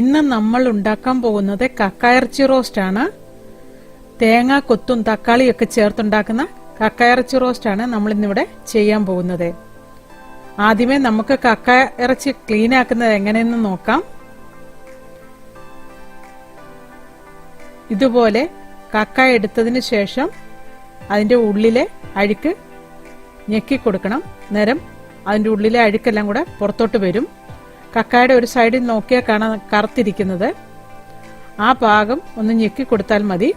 ഇന്ന് നമ്മൾ ഉണ്ടാക്കാൻ പോകുന്നത് കക്ക ഇറച്ചി റോസ്റ്റ് ആണ്. തേങ്ങ കൊത്തും തക്കാളിയൊക്കെ ചേർത്തുണ്ടാക്കുന്ന കക്ക ഇറച്ചി റോസ്റ്റ് ആണ് നമ്മൾ ഇന്നിവിടെ ചെയ്യാൻ പോകുന്നത്. ആദ്യമേ നമുക്ക് കക്ക ഇറച്ചി ക്ലീൻ ആക്കുന്നത് എങ്ങനെയെന്ന് നോക്കാം. ഇതുപോലെ കക്ക എടുത്തതിന് ശേഷം അതിന്റെ ഉള്ളിലെ അഴുക്ക് ഞെക്കി കൊടുക്കണം. നേരം അതിന്റെ ഉള്ളിലെ അഴുക്കെല്ലാം കൂടെ പുറത്തോട്ട് വരും. കക്കയുടെ ഒരു സൈഡിൽ നോക്കിയാൽ കാണാൻ കറുത്തിരിക്കുന്നത്, ആ ഭാഗം ഒന്ന് ഞെക്കി കൊടുത്താൽ മതി.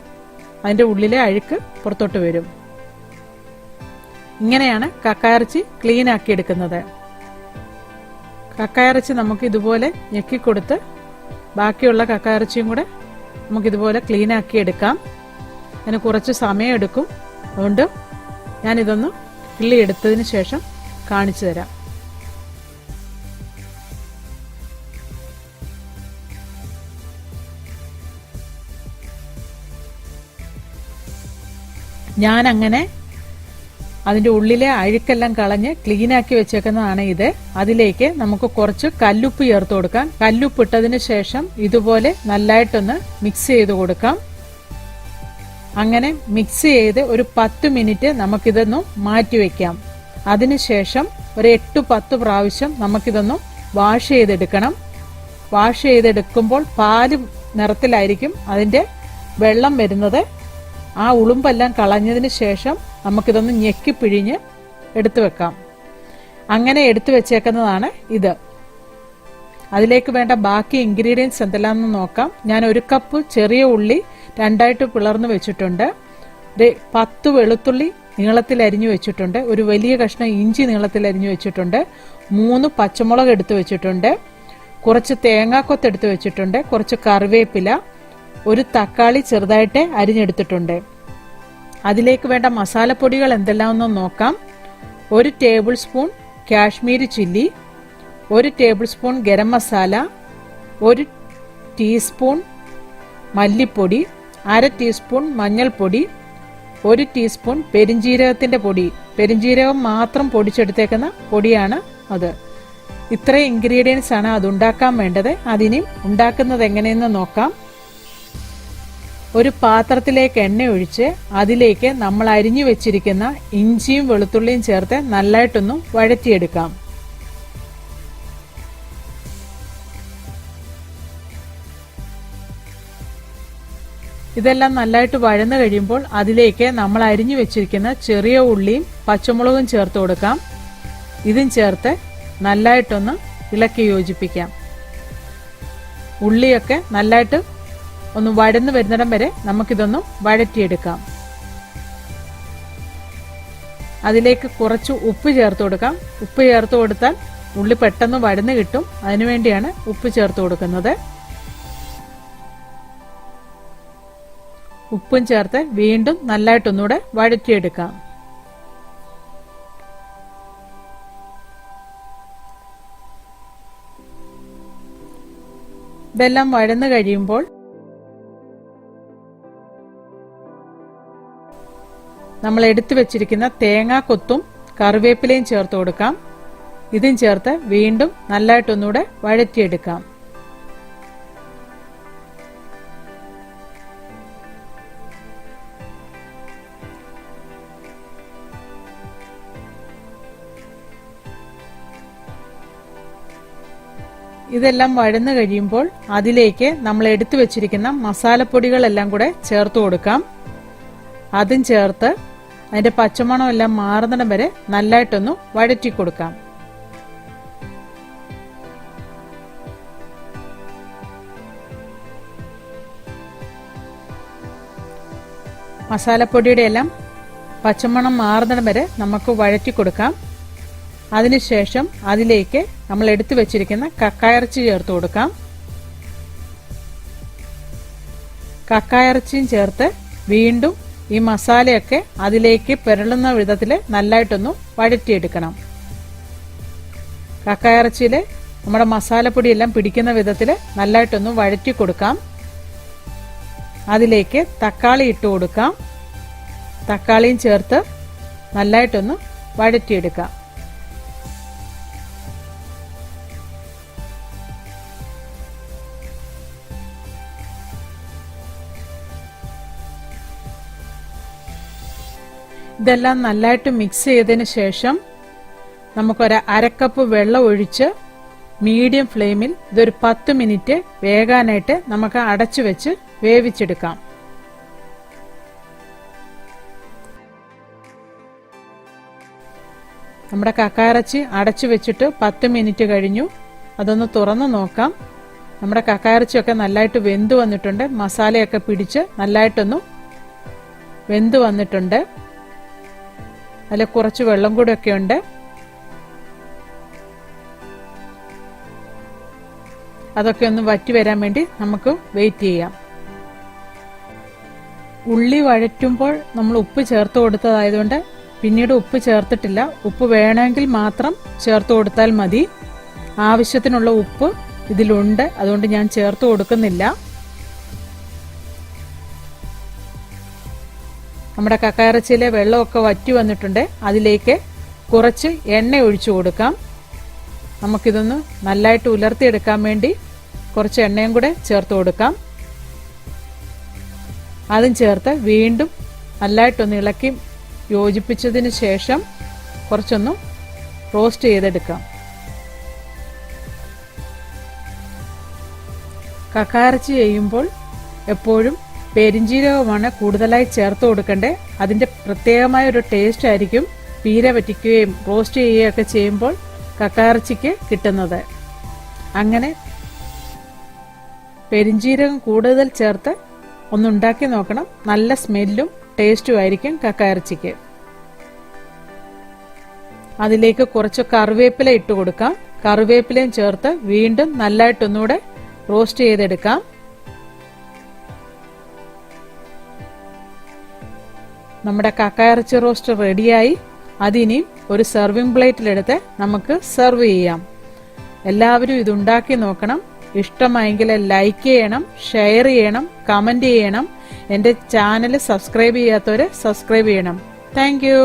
അതിന്റെ ഉള്ളിലെ അഴുക്ക് പുറത്തോട്ട് വരും. ഇങ്ങനെയാണ് കക്ക ഇറച്ചി ക്ലീൻ ആക്കി എടുക്കുന്നത്. കക്ക ഇറച്ചി നമുക്ക് ഇതുപോലെ ഞെക്കി കൊടുത്ത് ബാക്കിയുള്ള കക്ക ഇറച്ചിയും കൂടെ നമുക്ക് ഇതുപോലെ ക്ലീൻ ആക്കി എടുക്കാം. അതിന് കുറച്ച് സമയം എടുക്കും. അതുകൊണ്ട് ഞാനിതൊന്ന് കിള്ളി എടുത്തതിന് ശേഷം കാണിച്ചു തരാം. ഞാൻ അങ്ങനെ അതിന്റെ ഉള്ളിലെ അഴുക്കെല്ലാം കളഞ്ഞ് ക്ലീൻ ആക്കി വെച്ചേക്കുന്നതാണ് ഇത്. അതിലേക്ക് നമുക്ക് കുറച്ച് കല്ലുപ്പ് ചേർത്ത് കൊടുക്കാം. കല്ലുപ്പ് ഇട്ടതിന് ശേഷം ഇതുപോലെ നല്ലതായിട്ടൊന്ന് മിക്സ് ചെയ്ത് കൊടുക്കാം. അങ്ങനെ മിക്സ് ചെയ്ത് ഒരു 10 മിനിറ്റ് നമുക്കിതൊന്ന് മാറ്റി വെക്കാം. അതിനുശേഷം ഒരു 8-10 പ്രാവശ്യം നമുക്കിതൊന്ന് വാഷ് ചെയ്തെടുക്കണം. വാഷ് ചെയ്തെടുക്കുമ്പോൾ പാല് നിറത്തിലായിരിക്കും അതിന്റെ വെള്ളം വരുന്നത്. ആ ഉളുമ്പെല്ലാം കളഞ്ഞതിന് ശേഷം നമുക്കിതൊന്ന് ഞെക്കി പിഴിഞ്ഞ് എടുത്തു വെക്കാം. അങ്ങനെ എടുത്തു വെച്ചേക്കുന്നതാണ് ഇത്. അതിലേക്ക് വേണ്ട ബാക്കി ഇൻഗ്രീഡിയൻസ് എന്തെല്ലാമെന്ന് നോക്കാം. ഞാൻ 1 കപ്പ് ചെറിയ ഉള്ളി 2ആയിട്ട് പിളർന്ന് വെച്ചിട്ടുണ്ട്. 10 വെളുത്തുള്ളി നീളത്തിൽ അരിഞ്ഞു വെച്ചിട്ടുണ്ട്. ഒരു വലിയ കഷ്ണം ഇഞ്ചി നീളത്തിൽ അരിഞ്ഞു വെച്ചിട്ടുണ്ട്. 3 പച്ചമുളക് എടുത്തു വെച്ചിട്ടുണ്ട്. കുറച്ച് തേങ്ങാക്കൊത്ത് എടുത്തു വെച്ചിട്ടുണ്ട്. കുറച്ച് കറിവേപ്പില, ഒരു തക്കാളി ചെറുതായിട്ട് അരിഞ്ഞെടുത്തിട്ടുണ്ട്. അതിലേക്ക് വേണ്ട മസാലപ്പൊടികൾ എന്തെല്ലാമെന്ന് നോക്കാം. 1 table spoon Kashmiri chilli, 1 table spoon garam masala, 1 teaspoon മല്ലിപ്പൊടി, 1/2 ടീസ്പൂൺ മഞ്ഞൾപ്പൊടി, 1 ടീസ്പൂൺ പെരിഞ്ജീരകത്തിന്റെ പൊടി. പെരിഞ്ജീരകം മാത്രം പൊടിച്ചെടുത്തേക്കുന്ന പൊടിയാണ് അത്. ഇത്രയും ഇൻഗ്രീഡിയൻസ് ആണ് അതുണ്ടാക്കാൻ വേണ്ടത്. അതിനി ഉണ്ടാക്കുന്നത് എങ്ങനെയെന്ന് നോക്കാം. ഒരു പാത്രത്തിലേക്ക് എണ്ണ ഒഴിച്ച് അതിലേക്ക് നമ്മൾ അരിഞ്ഞു വെച്ചിരിക്കുന്ന ഇഞ്ചിയും വെളുത്തുള്ളിയും ചേർത്ത് നല്ലതായിട്ടൊന്ന് വഴറ്റിയെടുക്കാം. ഇതെല്ലാം നല്ലതായിട്ട് വഴന്നു കഴിയുമ്പോൾ അതിലേക്ക് നമ്മൾ അരിഞ്ഞു വെച്ചിരിക്കുന്ന ചെറിയ ഉള്ളിയും പച്ചമുളകും ചേർത്ത് കൊടുക്കാം. ഇതും ചേർത്ത് നല്ലതായിട്ടൊന്ന് ഇളക്കി യോജിപ്പിക്കാം. ഉള്ളിയൊക്കെ നല്ലതായിട്ട് ഒന്ന് വഴന്നു വരുന്നിടം വരെ നമുക്കിതൊന്ന് വഴറ്റിയെടുക്കാം. അതിലേക്ക് കുറച്ച് ഉപ്പ് ചേർത്ത് കൊടുക്കാം. ഉപ്പ് ചേർത്ത് കൊടുത്താൽ ഉള്ളി പെട്ടെന്ന് വഴന്നു കിട്ടും. അതിനുവേണ്ടിയാണ് ഉപ്പ് ചേർത്ത് കൊടുക്കുന്നത്. ഉപ്പും ചേർത്ത് വീണ്ടും നല്ലതായിട്ടൊന്നുകൂടെ വഴറ്റിയെടുക്കാം. ഇതെല്ലാം വഴന്നു കഴിയുമ്പോൾ നമ്മൾ എടുത്തു വെച്ചിരിക്കുന്ന തേങ്ങാക്കൊത്തും കറിവേപ്പിലയും ചേർത്ത് കൊടുക്കാം. ഇതും ചേർത്ത് വീണ്ടും നല്ലതായിട്ടൊന്നുകൂടെ വഴറ്റിയെടുക്കാം. ഇതെല്ലാം വഴന്നു കഴിയുമ്പോൾ അതിലേക്ക് നമ്മൾ എടുത്തു വെച്ചിരിക്കുന്ന മസാലപ്പൊടികളെല്ലാം കൂടെ ചേർത്ത് കൊടുക്കാം. അതും ചേർത്ത് അതിന്റെ പച്ചമണം എല്ലാം മാറുന്നിടം വരെ നല്ലതായിട്ടൊന്ന് വഴറ്റി കൊടുക്കാം. മസാലപ്പൊടിയുടെ എല്ലാം പച്ചമണം മാറുന്നിടം വരെ നമുക്ക് വഴറ്റി കൊടുക്കാം. അതിനുശേഷം അതിലേക്ക് നമ്മൾ എടുത്തു വെച്ചിരിക്കുന്ന കക്ക ഇറച്ചി ചേർത്ത് കൊടുക്കാം. കക്ക ഇറച്ചിയും ചേർത്ത് വീണ്ടും ഈ മസാലയൊക്കെ അതിലേക്ക് പെരളുന്ന വിധത്തിൽ നല്ലതായിട്ടൊന്ന് വഴറ്റിയെടുക്കണം. കക്ക ഇറച്ചിയിൽ നമ്മുടെ മസാലപ്പൊടിയെല്ലാം പിടിക്കുന്ന വിധത്തിൽ നല്ലതായിട്ടൊന്ന് വഴറ്റി കൊടുക്കാം. അതിലേക്ക് തക്കാളി ഇട്ട് കൊടുക്കാം. തക്കാളിയും ചേർത്ത് നല്ലതായിട്ടൊന്ന് വഴറ്റിയെടുക്കാം. ഇതെല്ലാം നല്ലതായിട്ട് മിക്സ് ചെയ്തതിന് ശേഷം നമുക്കൊരു അരക്കപ്പ് വെള്ളം ഒഴിച്ച് മീഡിയം ഫ്ലെയിമിൽ ഇതൊരു 10 മിനിറ്റ് വേകാനായിട്ട് നമുക്ക് അടച്ചു വെച്ച് വേവിച്ചെടുക്കാം. നമ്മുടെ കക്ക ഇറച്ചി അടച്ചു വെച്ചിട്ട് 10 മിനിറ്റ് കഴിഞ്ഞു. അതൊന്ന് തുറന്നു നോക്കാം. നമ്മുടെ കക്ക ഇറച്ചിയൊക്കെ നല്ലതായിട്ട് വെന്ത് വന്നിട്ടുണ്ട്. മസാലയൊക്കെ പിടിച്ച് നല്ലതായിട്ടൊന്ന് വെന്ത് വന്നിട്ടുണ്ട്. അതിൽ കുറച്ച് വെള്ളം കൂടെ ഒക്കെ ഉണ്ട്. അതൊക്കെ ഒന്ന് വറ്റി വരാൻ വേണ്ടി നമുക്ക് വെയിറ്റ് ചെയ്യാം. ഉള്ളി വഴറ്റുമ്പോൾ നമ്മൾ ഉപ്പ് ചേർത്ത് കൊടുത്തതായതുകൊണ്ട് പിന്നീട് ഉപ്പ് ചേർത്തിട്ടില്ല. ഉപ്പ് വേണമെങ്കിൽ മാത്രം ചേർത്ത് കൊടുത്താൽ മതി. ആവശ്യത്തിനുള്ള ഉപ്പ് ഇതിലുണ്ട്, അതുകൊണ്ട് ഞാൻ ചേർത്ത് കൊടുക്കുന്നില്ല. നമ്മുടെ കക്ക ഇറച്ചിയിലെ വെള്ളമൊക്കെ വറ്റി വന്നിട്ടുണ്ട്. അതിലേക്ക് കുറച്ച് എണ്ണ ഒഴിച്ചു കൊടുക്കാം. നമുക്കിതൊന്ന് നല്ലതായിട്ട് ഉലർത്തിയെടുക്കാൻ വേണ്ടി കുറച്ച് എണ്ണയും കൂടെ ചേർത്ത് കൊടുക്കാം. അതും ചേർത്ത് വീണ്ടും നല്ലതായിട്ടൊന്ന് ഇളക്കി യോജിപ്പിച്ചതിന് ശേഷം കുറച്ചൊന്ന് റോസ്റ്റ് ചെയ്തെടുക്കാം. കക്ക ഇറച്ചി ചെയ്യുമ്പോൾ എപ്പോഴും പെരിഞ്ജീരകമാണ് കൂടുതലായി ചേർത്ത് കൊടുക്കേണ്ടത്. അതിൻ്റെ പ്രത്യേകമായ ഒരു ടേസ്റ്റ് ആയിരിക്കും പീര വറ്റിക്കുകയും റോസ്റ്റ് ചെയ്യുകയൊക്കെ ചെയ്യുമ്പോൾ കക്ക ഇറച്ചിക്ക് കിട്ടുന്നത്. അങ്ങനെ പെരിഞ്ജീരകം കൂടുതൽ ചേർത്ത് ഒന്നുണ്ടാക്കി നോക്കണം. നല്ല സ്മെല്ലും ടേസ്റ്റും ആയിരിക്കും കക്ക ഇറച്ചിക്ക്. അതിലേക്ക് കുറച്ച് കറിവേപ്പില ഇട്ട് കൊടുക്കാം. കറിവേപ്പിലയും ചേർത്ത് വീണ്ടും നല്ലതായിട്ടൊന്നുകൂടെ റോസ്റ്റ് ചെയ്തെടുക്കാം. നമ്മുടെ കക്ക ഇറച്ചി റോസ്റ്റ് റെഡിയായി. അതിനി ഒരു സെർവിംഗ് പ്ലേറ്റിലെടുത്ത് നമുക്ക് സെർവ് ചെയ്യാം. എല്ലാവരും ഇതുണ്ടാക്കി നോക്കണം. ഇഷ്ടമായെങ്കിൽ ലൈക്ക് ചെയ്യണം, ഷെയർ ചെയ്യണം, കമന്റ് ചെയ്യണം. എൻ്റെ ചാനൽ സബ്സ്ക്രൈബ് ചെയ്യാത്തവര് സബ്സ്ക്രൈബ് ചെയ്യണം. Thank you.